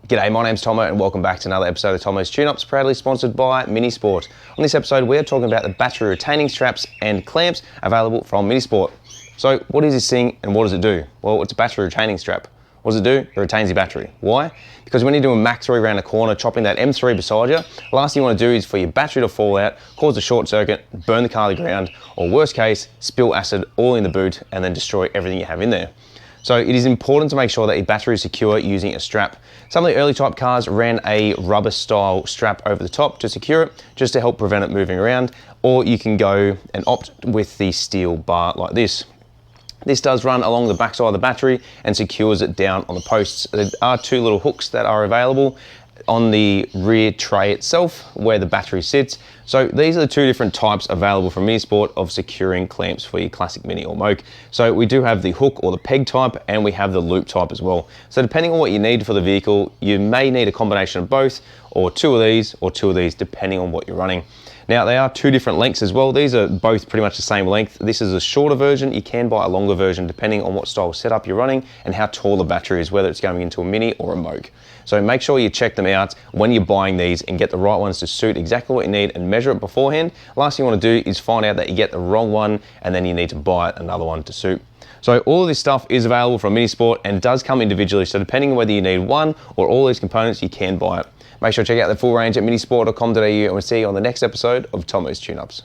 G'day, my name's Tomo and welcome back to another episode of Tomo's Tune-Ups, proudly sponsored by Minisport. On this episode, we're talking about the battery retaining straps and clamps available from Minisport. So what is this thing and what does it do? Well, it's a battery retaining strap. What does it do? It retains your battery. Why? Because when you're doing Mach 3 around the corner, chopping that M3 beside you, the last thing you want to do is for your battery to fall out, cause a short circuit, burn the car to the ground, or worst case, spill acid all in the boot and then destroy everything you have in there. So it is important to make sure that your battery is secure using a strap. Some of the early type cars ran a rubber style strap over the top to secure it, just to help prevent it moving around, or you can go and opt with the steel bar like this. This does run along the backside of the battery and secures it down on the posts. There are two little hooks that are available on the rear tray itself where the battery sits. So these are the two different types available from Minisport of securing clamps for your classic Mini or Moke. So we do have the hook or the peg type and we have the loop type as well. So depending on what you need for the vehicle, you may need a combination of both or two of these depending on what you're running. Now they are two different lengths as well. These are both pretty much the same length. This is a shorter version. You can buy a longer version depending on what style setup you're running and how tall the battery is, whether it's going into a Mini or a Moke. So make sure you check them out when you're buying these and get the right ones to suit exactly what you need and measure it beforehand. Last thing you want to do is find out that you get the wrong one and then you need to buy another one to suit. So all of this stuff is available from Minisport and does come individually. So depending on whether you need one or all these components, you can buy it. Make sure to check out the full range at minisport.com.au and we'll see you on the next episode of Tomo's Tune-Ups.